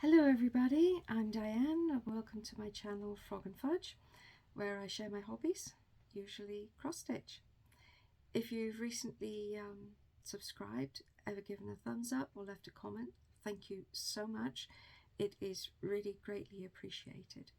Hello everybody, I'm Diane and welcome to my channel Frog and Fudge, where I share my hobbies, usually cross stitch. If you've recently subscribed, ever given a thumbs up or left a comment, thank you so much. It is really greatly appreciated.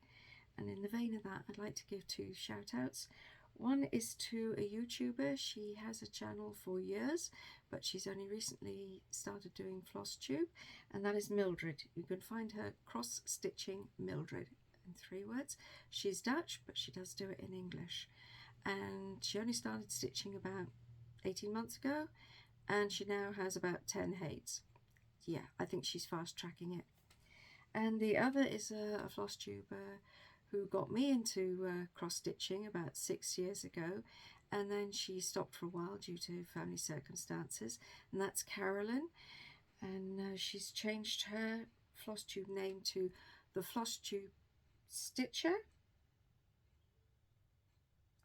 And in the vein of that, I'd like to give two shout outs. One is to a YouTuber. She has a channel for years, but she's only recently started doing Flosstube, and that is Mildred. You can find her cross-stitching Mildred in 3 words. She's Dutch, but she does do it in English. And she only started stitching about 18 months ago, and she now has about 10 heights. Yeah, I think she's fast-tracking it. And the other is a Flosstuber who got me into cross-stitching about 6 years ago, and then she stopped for a while due to family circumstances, and that's Carolyn. And she's changed her Flosstube name to the Flosstube Stitcher.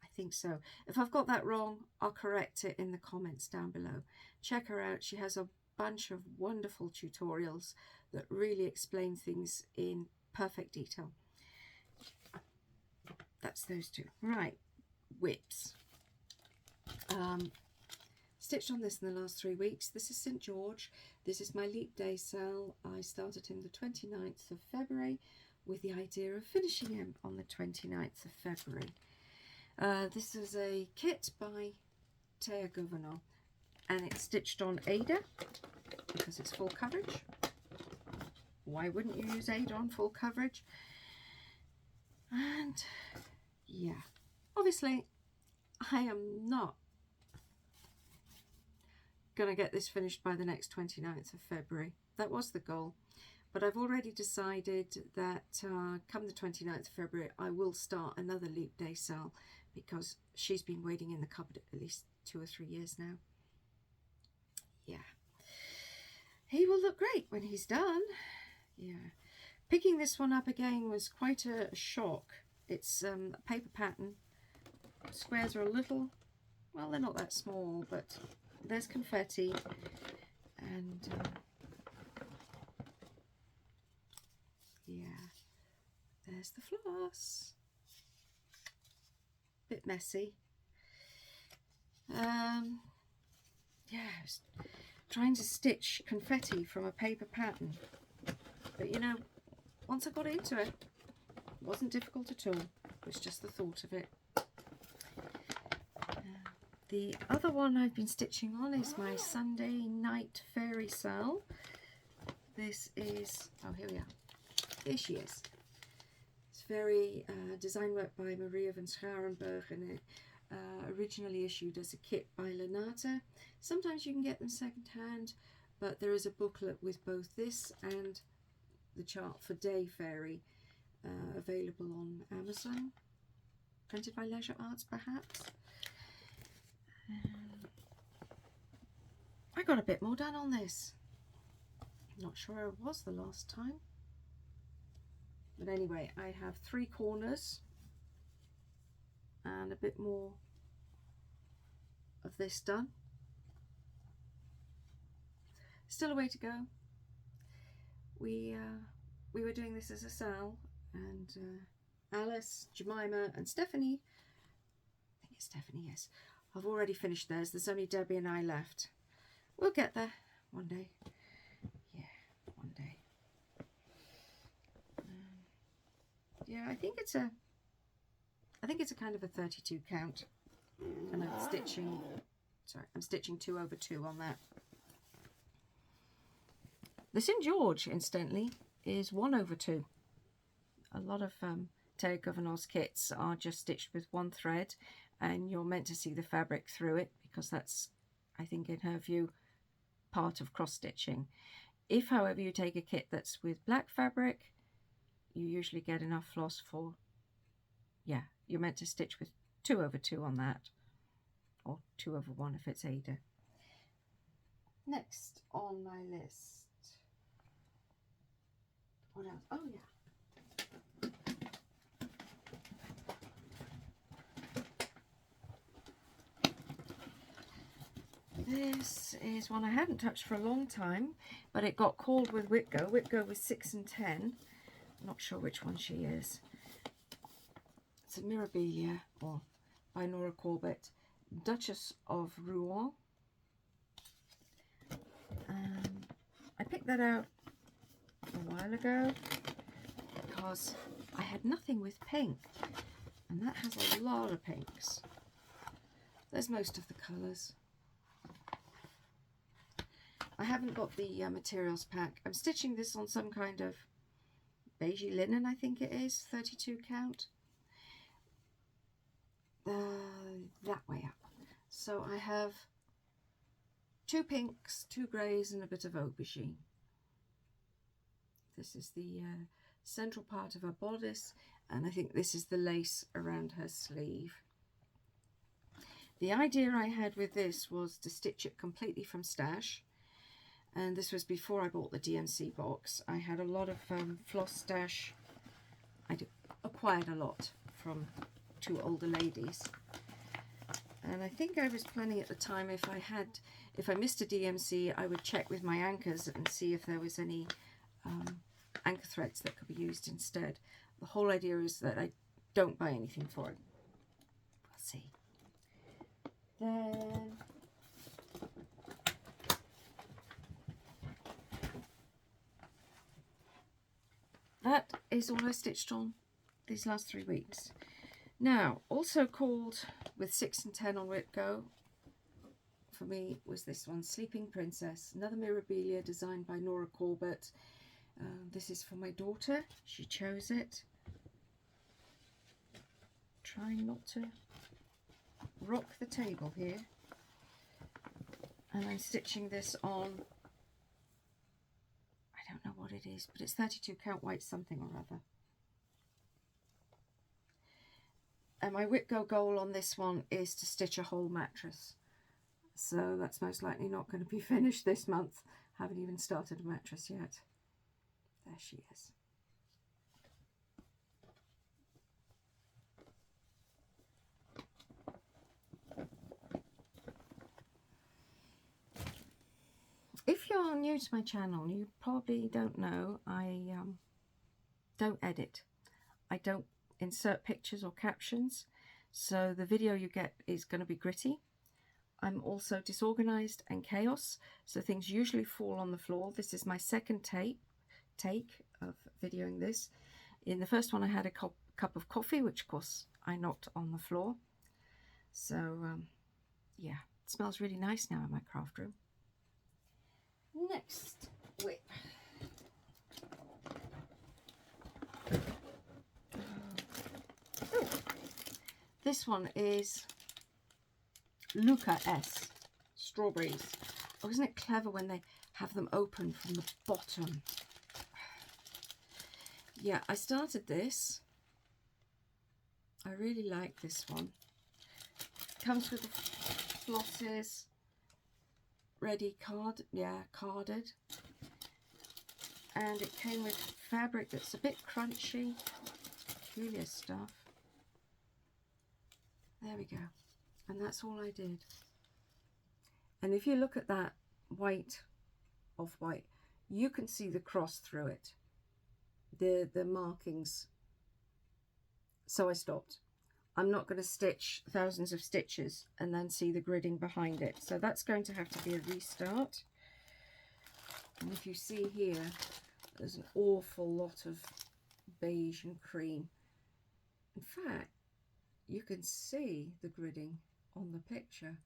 I think so. If I've got that wrong, I'll correct it in the comments down below. Check her out. She has a bunch of wonderful tutorials that really explain things in perfect detail. That's those two. Right, WIPs. Stitched on this in the last 3 weeks. This is St. George. This is my Leap Day sale. I started him the 29th of February with the idea of finishing him on the 29th of February. This is a kit by Governor, and it's stitched on Ada because it's full coverage. Why wouldn't you use Ada on full coverage? And yeah, obviously I am not going to get this finished by the next 29th of February. That was the goal, but I've already decided that come the 29th of February I will start another Leap Day sale, because she's been waiting in the cupboard at least 2 or 3 years now. Yeah, he will look great when he's done. Yeah, picking this one up again was quite a shock. It's a paper pattern. Squares are a little, well, they're not that small, but there's confetti, and yeah, there's the floss. Bit messy. Yeah, I was trying to stitch confetti from a paper pattern, but you know, once I got into it, it wasn't difficult at all. It was just the thought of it. The other one I've been stitching on is my Sunday night fairy cell. This is, oh, here we are. Here she is. It's very design work by Maria van Scharenberg, and it originally issued as a kit by Lenata. Sometimes you can get them second hand, but there is a booklet with both this and the chart for Day Fairy available on Amazon, printed by Leisure Arts perhaps. I got a bit more done on this. Not sure I was the last time, but anyway, I have 3 corners and a bit more of this done. Still a way to go. We were doing this as a sal, and Alice, Jemima and Stephanie, I think it's Stephanie, yes, I've already finished theirs. There's only Debbie and I left. We'll get there one day. Yeah, one day. Yeah, I think it's a kind of a 32 count, and I'm stitching 2 over 2 on that. The St. George, incidentally, is 1 over 2. A lot of Théa Gouvernant's kits are just stitched with 1 thread, and you're meant to see the fabric through it, because that's, I think in her view, part of cross stitching. If however you take a kit that's with black fabric, you usually get enough floss for, yeah, you're meant to stitch with 2 over 2 on that, or 2 over 1 if it's Ada. Next on my list, what else? Oh yeah, This is one I hadn't touched for a long time, but it got called with WIP Go. WIP Go was 6 and 10. Not sure which one she is. It's a Mirabilia, or by Nora Corbett, Duchess of Rouen. I picked that out a while ago because I had nothing with pink, and that has a lot of pinks. There's most of the colours. I haven't got the materials pack. I'm stitching this on some kind of beigey linen, I think it is, 32 count. That way up. So I have 2 pinks, 2 greys and a bit of aubergine. This is the central part of her bodice, and I think this is the lace around her sleeve. The idea I had with this was to stitch it completely from stash, and this was before I bought the DMC box. I had a lot of floss stash. I acquired a lot from 2 older ladies, and I think I was planning at the time, if I missed a DMC, I would check with my anchors and see if there was any anchor threads that could be used instead. The whole idea is that I don't buy anything for it. We'll see. Then that is all I stitched on these last 3 weeks. Now, also called with 6 and 10 on WIP Go for me was this one, Sleeping Princess, another Mirabilia designed by Nora Corbett. This is for my daughter. She chose it. Trying not to rock the table here. And I'm stitching this on, I don't know what it is, but it's 32 count white something or other. And my WIP Go goal on this one is to stitch a whole mattress. So that's most likely not going to be finished this month. Haven't even started a mattress yet. There she is. If you're new to my channel, you probably don't know I don't edit. I don't insert pictures or captions, so the video you get is going to be gritty. I'm also disorganized and chaos, so things usually fall on the floor. This is my second take of videoing this. In the first one I had a cup of coffee, which of course I knocked on the floor. So yeah, it smells really nice now in my craft room. Next WIP. This one is Luca S. Strawberries. Oh, isn't it clever when they have them open from the bottom? Yeah, I started this. I really like this one. Comes with the flosses, ready carded. And it came with fabric that's a bit crunchy, peculiar stuff. There we go. And that's all I did. And if you look at that white, off-white, you can see the cross through it. The markings. So I stopped. I'm not going to stitch thousands of stitches and then see the gridding behind it. So that's going to have to be a restart. And if you see here, there's an awful lot of beige and cream. In fact, you can see the gridding on the picture.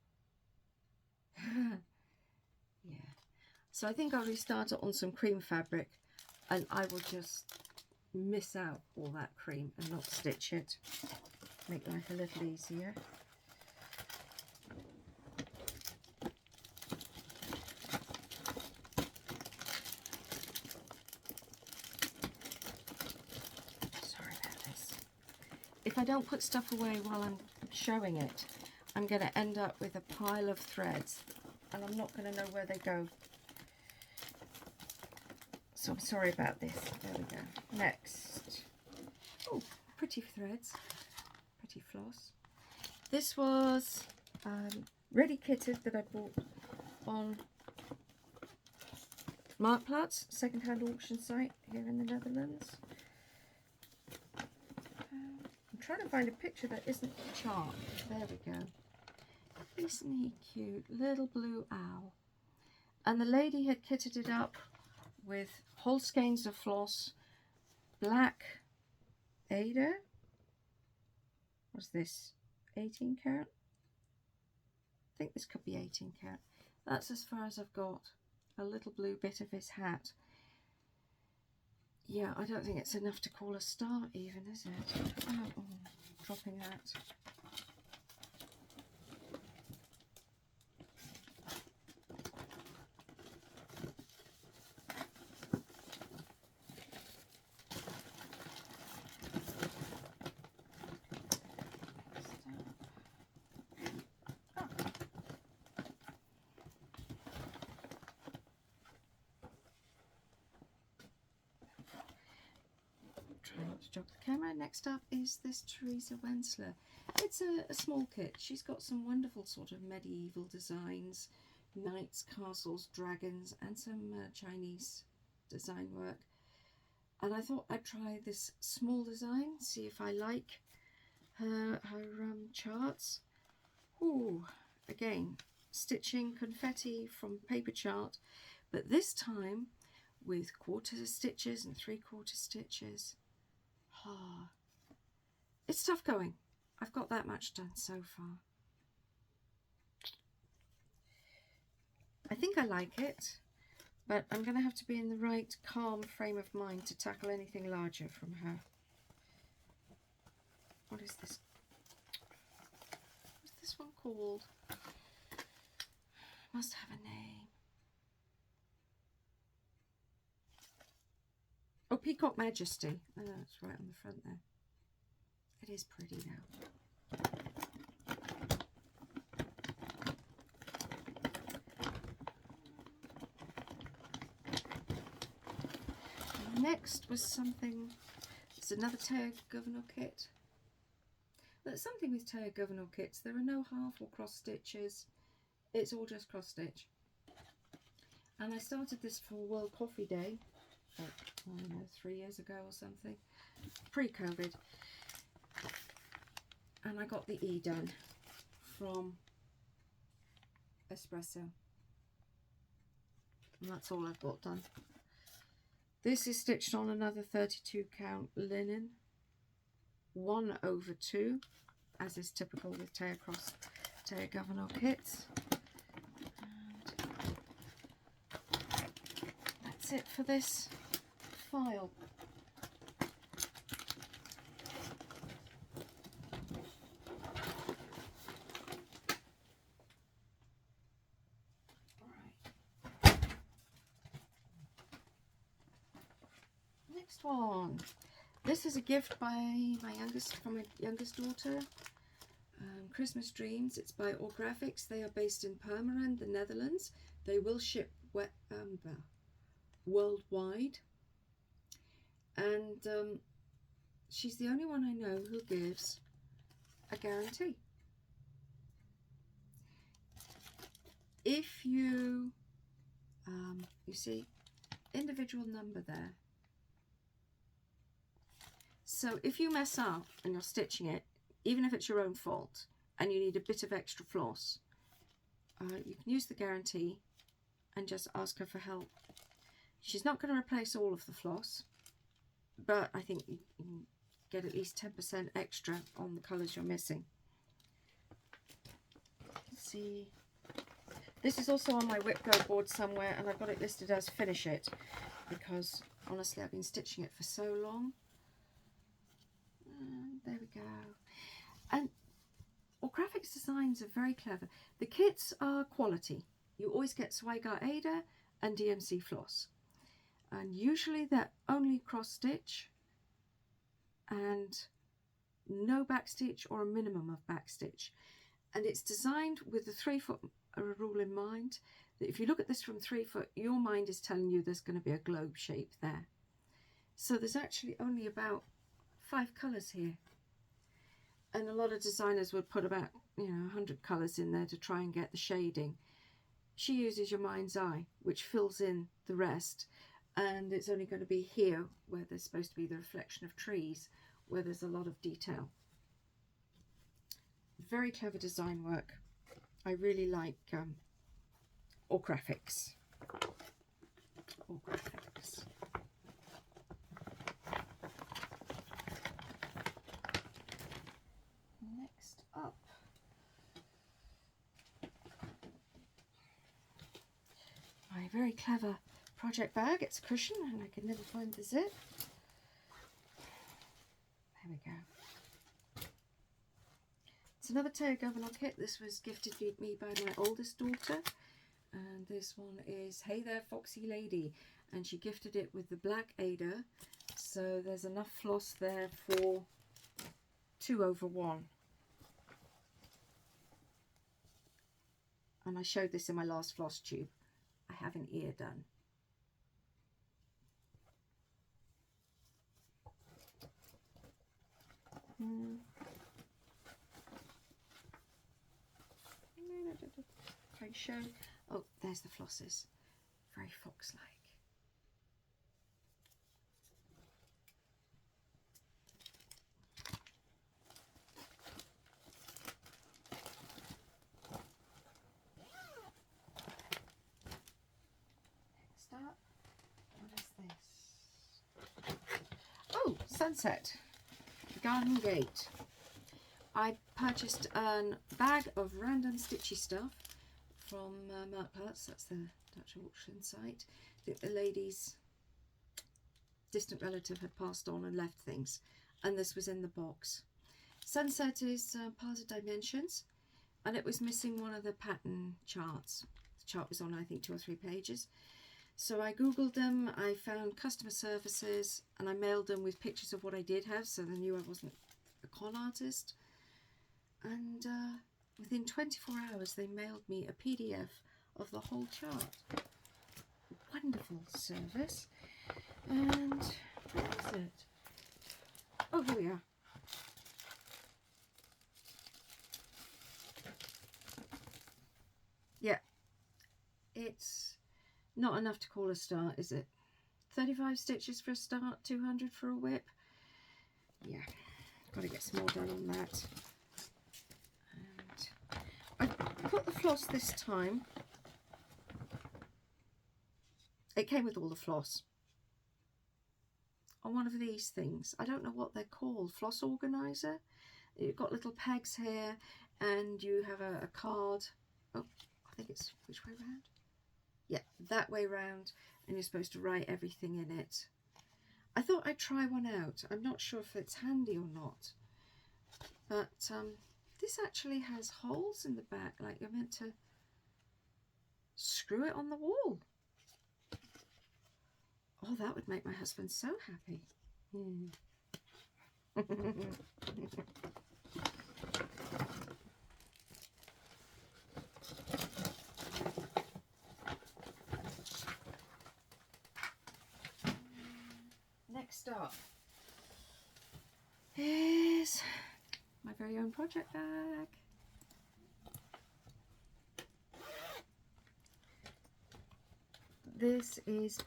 Yeah. So I think I'll restart it on some cream fabric, and I will just miss out all that cream and not stitch it. Make life a little easier. Sorry about this. If I don't put stuff away while I'm showing it, I'm going to end up with a pile of threads, and I'm not going to know where they go. So I'm sorry about this. There we go. Next. Oh, pretty threads. Pretty floss. This was ready kitted that I bought on Marktplaats, second-hand auction site here in the Netherlands. I'm trying to find a picture that isn't a chart. There we go. Isn't he cute? Little blue owl. And the lady had kitted it up with whole skeins of floss, black Ada. What's this? 18 carat? I think this could be 18 carat. That's as far as I've got. A little blue bit of his hat. Yeah, I don't think it's enough to call a star even, is it? Oh, dropping that. Jog the camera. Next up is this Teresa Wensler. It's a small kit. She's got some wonderful sort of medieval designs, knights, castles, dragons, and some Chinese design work. And I thought I'd try this small design, see if I like her charts. Ooh, again, stitching confetti from paper chart, but this time with quarter stitches and 3/4 stitches. Ah, it's tough going. I've got that much done so far. I think I like it, but I'm going to have to be in the right calm frame of mind to tackle anything larger from her. What is this? What's this one called? Must have a name. Oh, Peacock Majesty. Oh, it's right on the front there. It is pretty now. Next was something, it's another Teo Governor kit. There's something with Teo Governor kits. There are no half or cross stitches. It's all just cross stitch. And I started this for World Coffee Day. I don't know, 3 years ago or something, pre-COVID, and I got the E done from Espresso, and that's all I've got done. This is stitched on another 32 count linen, 1/2, as is typical with Teo Governor kits. And that's it for this file. Next one. This is a gift by my youngest daughter. Christmas Dreams. It's by Graphics. They are based in Purmerend, the Netherlands. They will ship worldwide. And she's the only one I know who gives a guarantee. If you see individual number there. So if you mess up and you're stitching it, even if it's your own fault and you need a bit of extra floss, you can use the guarantee and just ask her for help. She's not going to replace all of the floss, but I think you can get at least 10% extra on the colours you're missing. Let's see. This is also on my WIP Go board somewhere, and I've got it listed as Finish It, because honestly I've been stitching it for so long. There we go. And Graphics designs are very clever. The kits are quality. You always get Zweigart Ada and DMC floss. And usually they're only cross stitch and no back stitch or a minimum of back stitch. And it's designed with the 3-foot rule in mind, that if you look at this from 3 foot, your mind is telling you there's going to be a globe shape there. So there's actually only about 5 colours here. And a lot of designers would put about 100 colours in there to try and get the shading. she uses your mind's eye, which fills in the rest, and it's only going to be here where there's supposed to be the reflection of trees, where there's a lot of detail. Very clever design work. I really like or graphics. Or graphics. Next up, my very clever project bag. It's a cushion and I can never find the zip. There we go. It's another Teo Governor kit. This was gifted me by my oldest daughter. And this one is Hey There Foxy Lady. And she gifted it with the black Ada. So there's enough floss there for 2/1. And I showed this in my last floss tube. I have an ear done. Can I show? Oh, there's the flosses. Very fox-like. Next up, what is this? Oh, Sunset, the Garden Gate. I purchased a bag of random stitchy stuff from Marktplaats, that's the Dutch auction site. I think the lady's distant relative had passed on and left things, and this was in the box. Sunset is part of Dimensions, and it was missing one of the pattern charts. The chart was on, I think, 2 or 3 pages. So I googled them, I found customer services, and I mailed them with pictures of what I did have, so they knew I wasn't a con artist. And within 24 hours they mailed me a PDF of the whole chart. Wonderful service. And where is it? Oh, here we are. Yeah, it's not enough to call a start, is it? 35 stitches for a start, 200 for a WIP. Yeah, got to get some more done on that. I put the floss this time. It came with all the floss on one of these things. I don't know what they're called. Floss organizer. You've got little pegs here, and you have a card. Oh, I think it's which way round? Yeah, that way round, and you're supposed to write everything in it. I thought I'd try one out. I'm not sure if it's handy or not, but this actually has holes in the back, like you're meant to screw it on the wall. Oh, that would make my husband so happy. Next up is my very own project bag. This is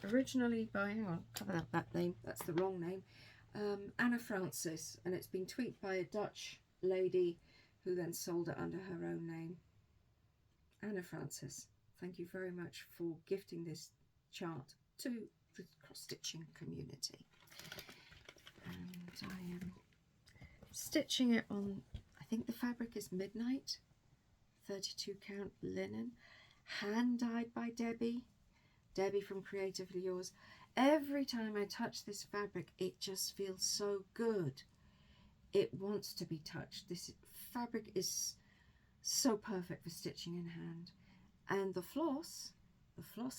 originally by, hang on, cover that name, that's the wrong name, Anna Francis, and it's been tweaked by a Dutch lady who then sold it under her own name. Anna Francis, thank you very much for gifting this chart to the cross-stitching community. And I am stitching it on, I think the fabric is Midnight, 32 count linen, hand dyed by Debbie from Creatively Yours. Every time I touch this fabric, it just feels so good. It wants to be touched. This fabric is so perfect for stitching in hand. And the floss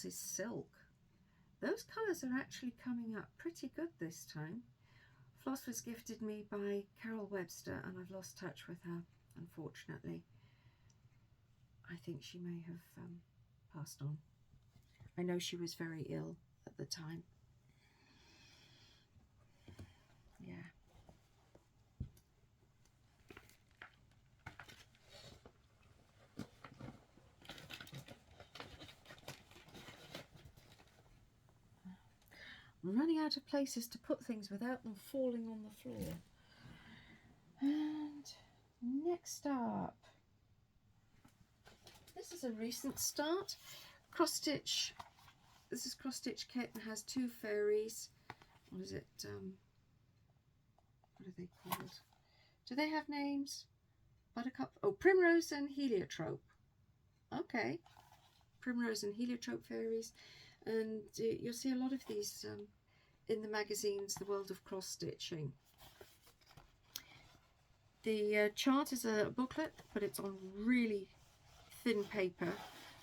is silk. Those colours are actually coming up pretty good this time. Floss was gifted me by Carol Webster, and I've lost touch with her, unfortunately. I think she may have passed on. I know she was very ill at the time. Yeah. running out of places to put things without them falling on the floor. And next up, this is a recent start. Cross stitch. This is cross stitch kit and has 2 fairies. What is it? What are they called? Do they have names? Buttercup? Oh, Primrose and Heliotrope. Okay. Primrose and Heliotrope fairies. And you'll see a lot of these in the magazines, The World of Cross Stitching. The chart is a booklet, but it's on really thin paper,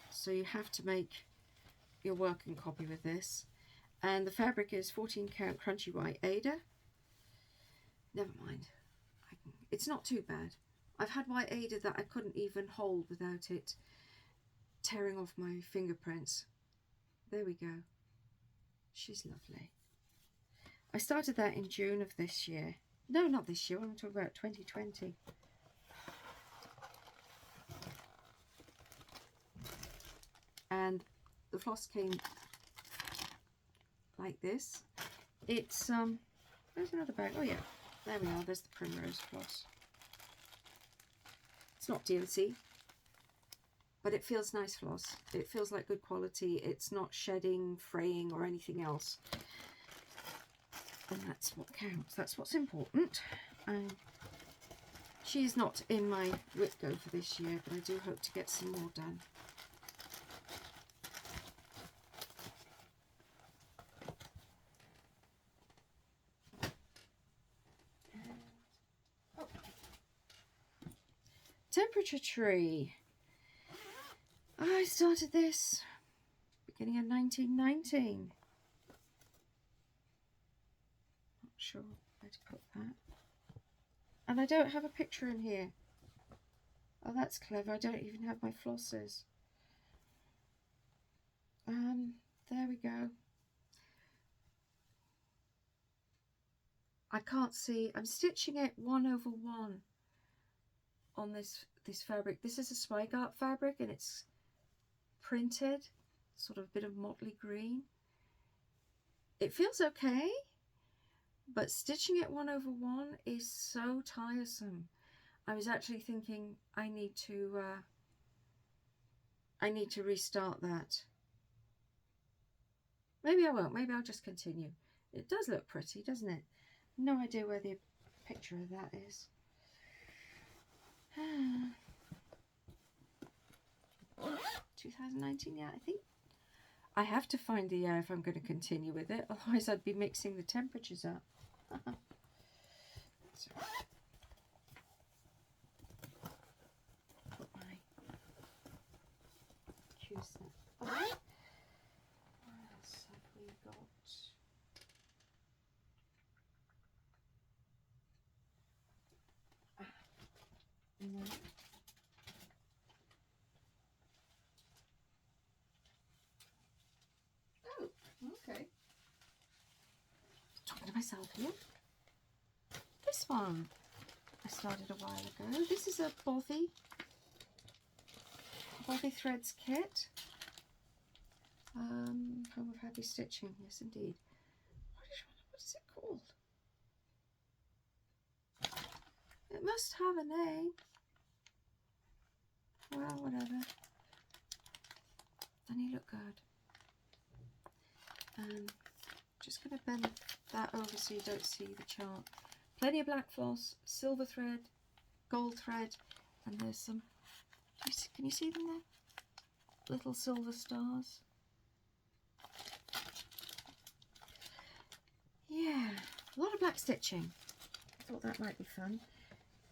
so you have to make your working copy with this. And the fabric is 14 count crunchy white Ada. Never mind, it's not too bad. I've had white Ada that I couldn't even hold without it tearing off my fingerprints. There we go. She's lovely. I started that in June of this year. No, not this year. I'm talking about 2020. And the floss came like this. It's there's another bag. Oh yeah, there we are. There's the Primrose floss. It's not DMC, but it feels nice floss. It feels like good quality. It's not shedding, fraying, or anything else. And that's what counts. That's what's important. She's not in my WIP go for this year, but I do hope to get some more done. Oh. Temperature tree. I started this beginning of 1919. Sure where to put that. And I don't have a picture in here. Oh, that's clever. I don't even have my flosses. There we go. I can't see. I'm stitching it 1/1 on this fabric. This is a Zweigart fabric and it's printed, sort of a bit of motley green. It feels okay. But stitching it 1/1 is so tiresome. I was actually thinking I need to restart that. Maybe I won't. Maybe I'll just continue. It does look pretty, doesn't it? No idea where the picture of that is. 2019, yeah, I think. I have to find the year if I'm going to continue with it. Otherwise, I'd be mixing the temperatures up. So, put my choose that. What else have we got? No. Oh, okay. Talking to myself here. This one I started a while ago. This is a Bothy Threads kit. Home of Happy Stitching, yes indeed. What is it called? It must have a name. Well, whatever. Doesn't he look good? Just going to bend that over so you don't see the chart. Plenty of black floss, silver thread, gold thread, and there's some, can you see them there? Little silver stars. Yeah, a lot of black stitching. I thought that might be fun.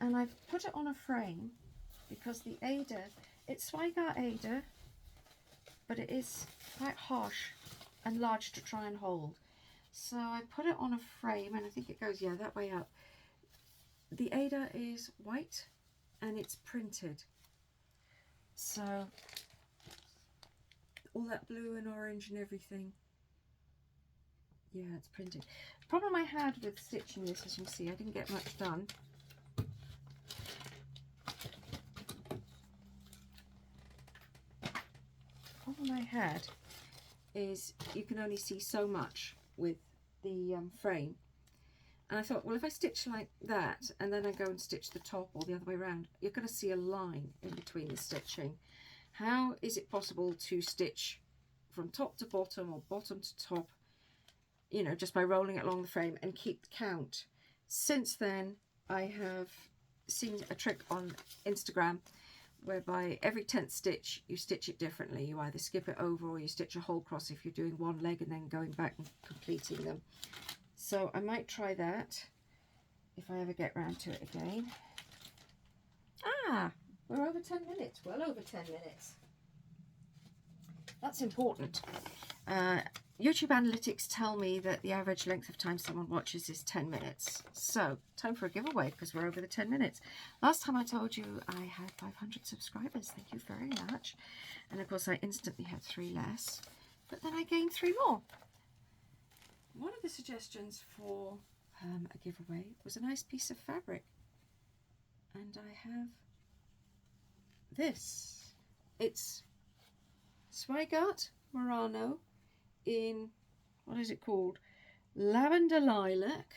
And I've put it on a frame because the Ada, it's Zweigart Ada, but it is quite harsh and large to try and hold. So I put it on a frame and I think it goes, yeah, that way up. The Ada is white and it's printed. So all that blue and orange and everything, yeah, it's printed. The problem I had with stitching this, as you can see, I didn't get much done. The problem I had is you can only see so much with the frame. And I thought, well, if I stitch like that and then I go and stitch the top or the other way around, you're going to see a line in between the stitching. How is it possible to stitch from top to bottom or bottom to top, you know, just by rolling it along the frame and keep count? Since then, I have seen a trick on Instagram whereby every 10th stitch you stitch it differently. You either skip it over or you stitch a whole cross if you're doing one leg and then going back and completing them. So I might try that if I ever get round to it again. Ah, we're over 10 minutes, well over 10 minutes. That's important. YouTube analytics tell me that the average length of time someone watches is 10 minutes. So, time for a giveaway because we're over the 10 minutes. Last time I told you I had 500 subscribers. Thank you very much. And of course I instantly had 3 less. But then I gained 3 more. One of the suggestions for a giveaway was a nice piece of fabric. And I have this. It's Zweigart Murano in, what is it called? Lavender Lilac.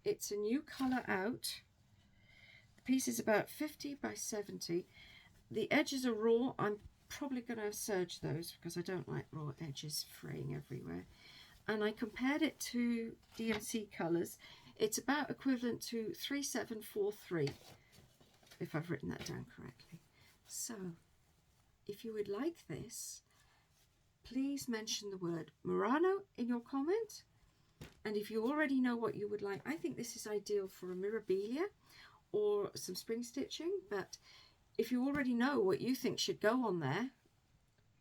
It's a new colour out. The piece is about 50 by 70. The edges are raw. I'm probably going to serge those because I don't like raw edges fraying everywhere. And I compared it to DMC colours. It's about equivalent to 3743, if I've written that down correctly. So, if you would like this, please mention the word Murano in your comment. And if you already know what you would like, I think this is ideal for a mirabilia or some spring stitching. But if you already know what you think should go on there,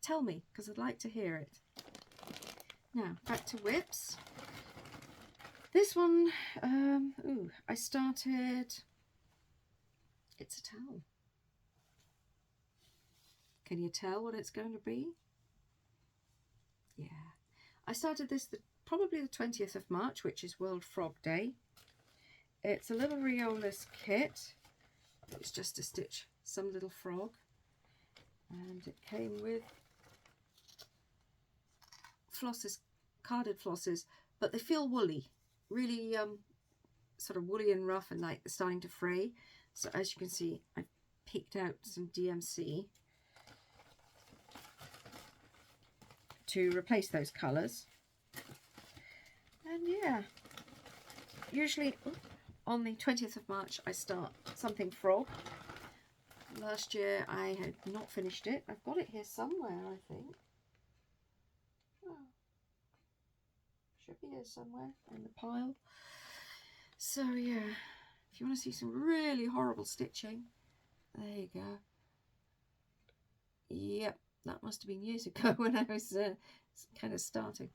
tell me, because I'd like to hear it. Now, back to WIPs. This one, I started, it's a towel. Can you tell what it's going to be? Yeah. I started this probably the 20th of March, which is World Frog Day. It's a little Riola's kit. It's just to stitch some little frog. And it came with flosses, carded flosses, but they feel woolly, really sort of woolly and rough and like they're starting to fray. So as you can see, I've picked out some DMC to replace those colours. And yeah, usually on the 20th of March I start something frog. Last year I had not finished it. I've got it here somewhere, I think. Oh. Should be here somewhere in the pile. So yeah, if you want to see some really horrible stitching, there you go. Yep, that must have been years ago when I was kind of starting.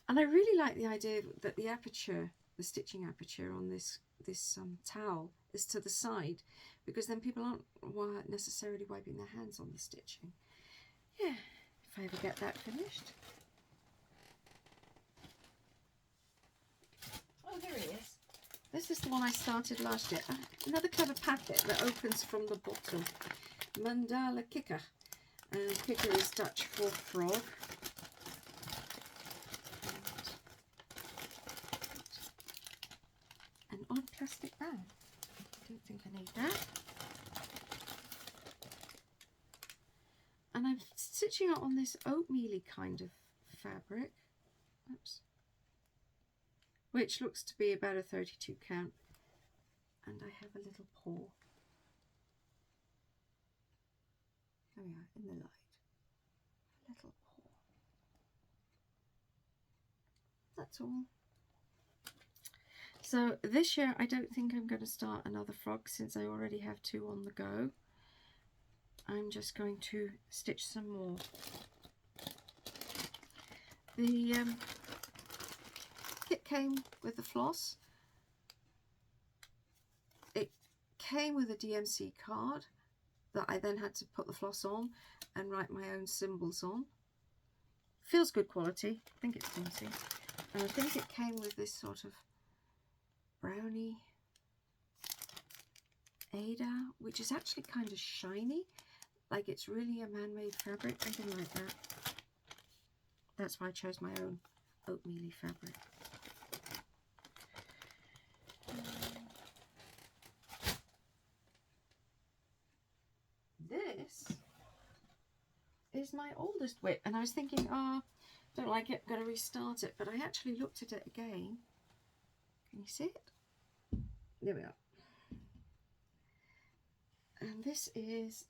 And I really like the idea that the aperture, the stitching aperture on this towel is to the side, because then people aren't necessarily wiping their hands on the stitching. Yeah, if I ever get that finished. Oh, here he is. This is the one I started last year. Another clever packet that opens from the bottom. Mandala Kikker. And Kikker is Dutch for frog. And an odd plastic bag. I don't think I need that. And I'm stitching it on this oatmeal-y kind of fabric. Oops. Which looks to be about a 32 count, and I have a little paw. There we are, in the light. A little paw. That's all. So this year I don't think I'm going to start another frog since I already have 2 on the go. I'm just going to stitch some more. The kit came with the floss. It came with a DMC card that I then had to put the floss on and write my own symbols on. Feels good quality. I think it's DMC. And I think it came with this sort of brownie Ada, which is actually kind of shiny, like it's really a man-made fabric. I didn't like that. That's why I chose my own oatmeal-y fabric. this is my oldest WIP, and I was thinking, oh, don't like it, I'm going to restart it, but I actually looked at it again. Can you see it? There we are. And this is,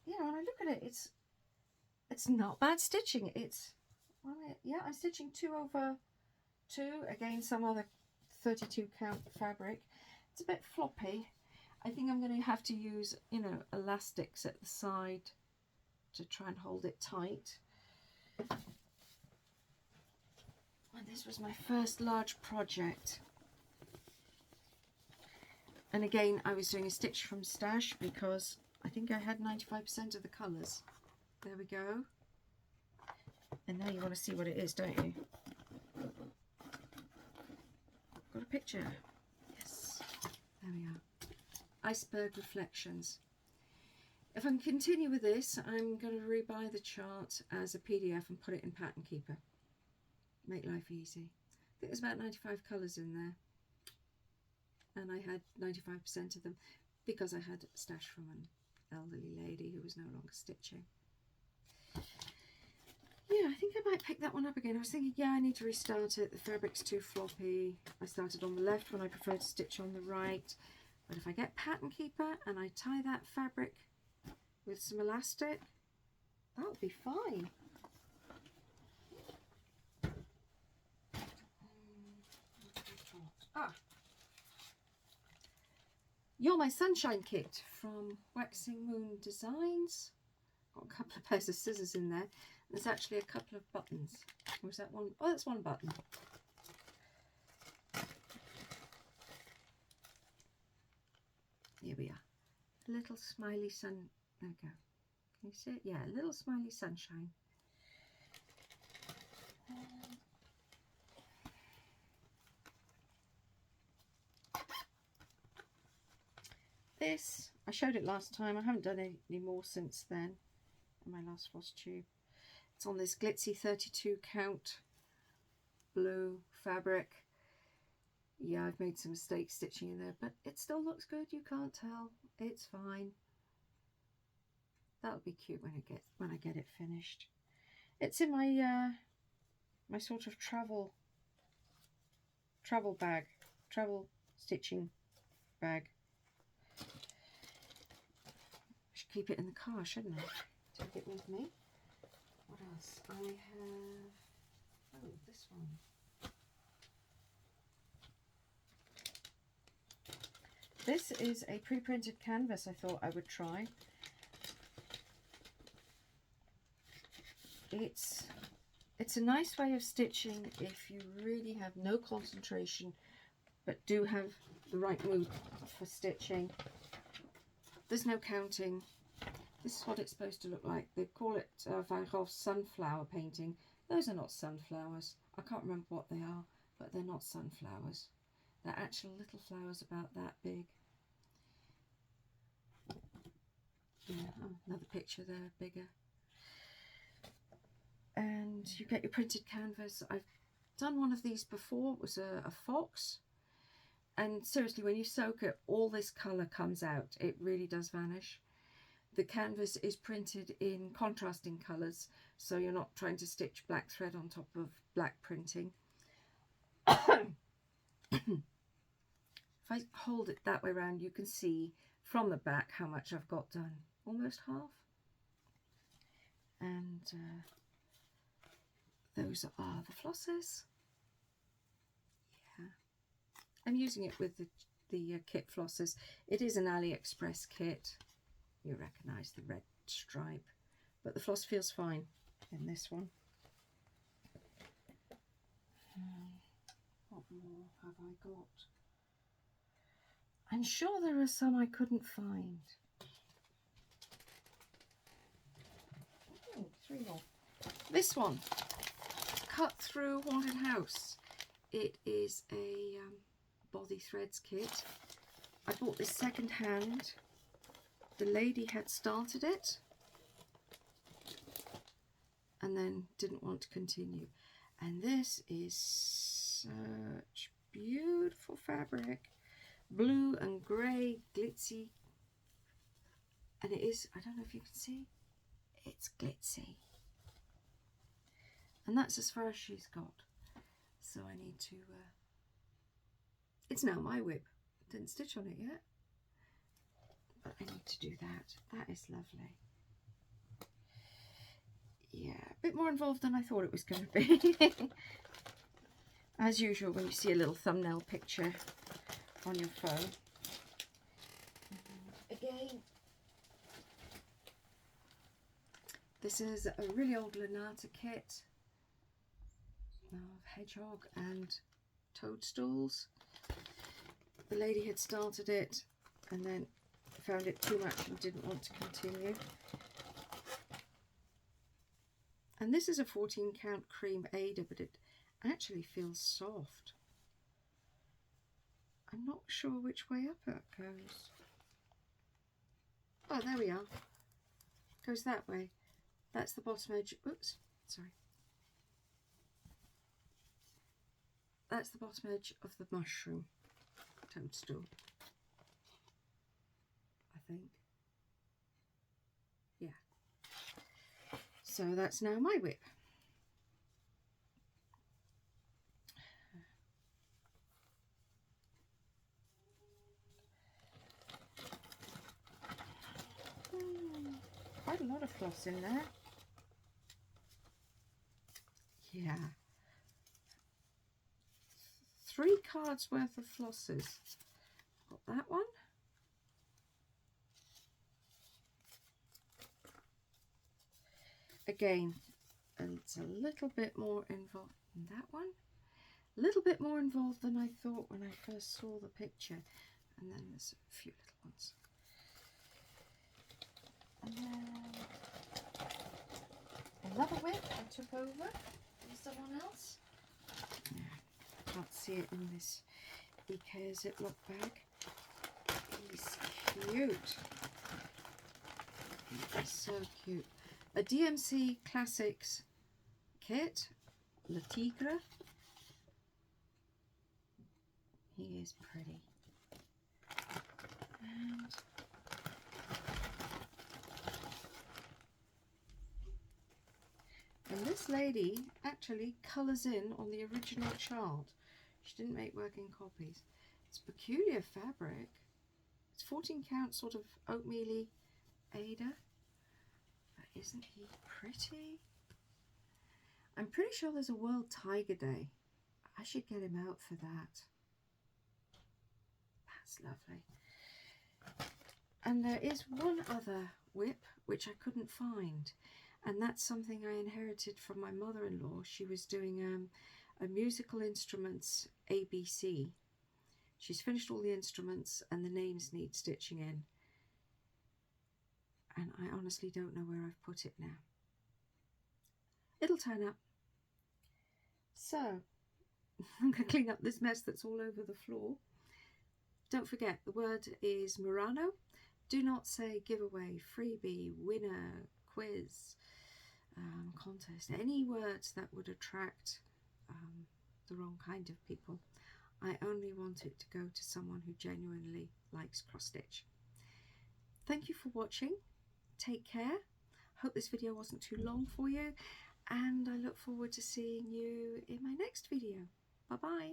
you know, when I look at it, it's not bad stitching. It's, yeah, I'm stitching 2/2 against some other 32 count fabric. It's a bit floppy. I think I'm going to have to use, you know, elastics at the side to try and hold it tight. And this was my first large project. And again, I was doing a stitch from stash because I think I had 95% of the colours. There we go. And now you want to see what it is, don't you? Got a picture. Yes. There we are. Iceberg Reflections. If I can continue with this, I'm going to rebuy the chart as a PDF and put it in Pattern Keeper. Make life easy. I think there's about 95 colours in there. And I had 95% of them because I had a stash from an elderly lady who was no longer stitching. Yeah, I think I might pick that one up again. I was thinking, yeah, I need to restart it. The fabric's too floppy. I started on the left when I prefer to stitch on the right. But if I get Pattern Keeper and I tie that fabric with some elastic, that would be fine. You're My Sunshine kit from Waxing Moon Designs. Got a couple of pairs of scissors in there. There's actually a couple of buttons. Or is that one? Oh, that's one button. Here we are. A little smiley sun. There we go. Can you see it? Yeah, a little smiley sunshine. This, I showed it last time. I haven't done any more since then in my last Flosstube. It's on this glitzy 32 count blue fabric. Yeah, I've made some mistakes stitching in there, but it still looks good. You can't tell. It's fine. That'll be cute when I get it finished. It's in my my sort of travel bag, travel stitching bag. I should keep it in the car, shouldn't I? Take it with me. What else? I have, oh, this one. This is a pre-printed canvas I thought I would try. It's a nice way of stitching if you really have no concentration but do have the right mood for stitching. There's no counting. This is what it's supposed to look like. They call it Van Gogh's sunflower painting. Those are not sunflowers. I can't remember what they are, but they're not sunflowers. They're actual little flowers about that big. Yeah, oh, another picture there, bigger. And you get your printed canvas. I've done one of these before. It was a fox. And seriously, when you soak it, all this colour comes out. It really does vanish. The canvas is printed in contrasting colours, so you're not trying to stitch black thread on top of black printing. If I hold it that way around, you can see from the back how much I've got done. Almost half. And those are the flosses. Yeah. I'm using it with the kit flosses. It is an AliExpress kit. You recognise the red stripe, but the floss feels fine in this one. What more have I got? I'm sure there are some I couldn't find. Oh, 3 more. This one, Cut Through Haunted House. It is a body threads kit. I bought this second hand. The lady had started it and then didn't want to continue. And this is such beautiful fabric. Blue and grey, glitzy. And it is, I don't know if you can see, it's glitzy. And that's as far as she's got. So I need to, it's now my WIP. Didn't stitch on it yet. But I need to do that. That is lovely. Yeah, a bit more involved than I thought it was going to be. As usual, when you see a little thumbnail picture on your phone. Again, this is a really old Lanata kit of hedgehog and toadstools. The lady had started it and then found it too much and didn't want to continue. And this is a 14 count cream Ada, but it actually feels soft. I'm not sure which way up it goes. Oh, there we are. Goes that way. That's the bottom edge. Oops, sorry. That's the bottom edge of the mushroom toadstool, I think. Yeah. So that's now my WIP. Quite a lot of floss in there. Yeah. 3 cards worth of flosses. Got that one. Again, and it's a little bit more involved in that one. A little bit more involved than I thought when I first saw the picture. And then there's a few little ones. And then another WIP I took over from someone else. Yeah, can't see it in this EK Ziploc bag. He's cute. He's so cute. A DMC Classics kit, Le Tigre. He is pretty. And this lady actually colours in on the original chart. She didn't make working copies. It's peculiar fabric. It's 14 count sort of oatmeal-y Ada. But isn't he pretty? I'm pretty sure there's a World Tiger Day. I should get him out for that. That's lovely. And there is one other WIP which I couldn't find, and that's something I inherited from my mother-in-law. She was doing a musical instruments ABC. She's finished all the instruments and the names need stitching in, and I honestly don't know where I've put it now. It'll turn up. So I'm going to clean up this mess that's all over the floor. Don't forget, the word is Murano. Do not say giveaway, freebie, winner, quiz, contest, any words that would attract the wrong kind of people. I only want it to go to someone who genuinely likes cross stitch. Thank you for watching. Take care. Hope this video wasn't too long for you, and I look forward to seeing you in my next video. Bye bye.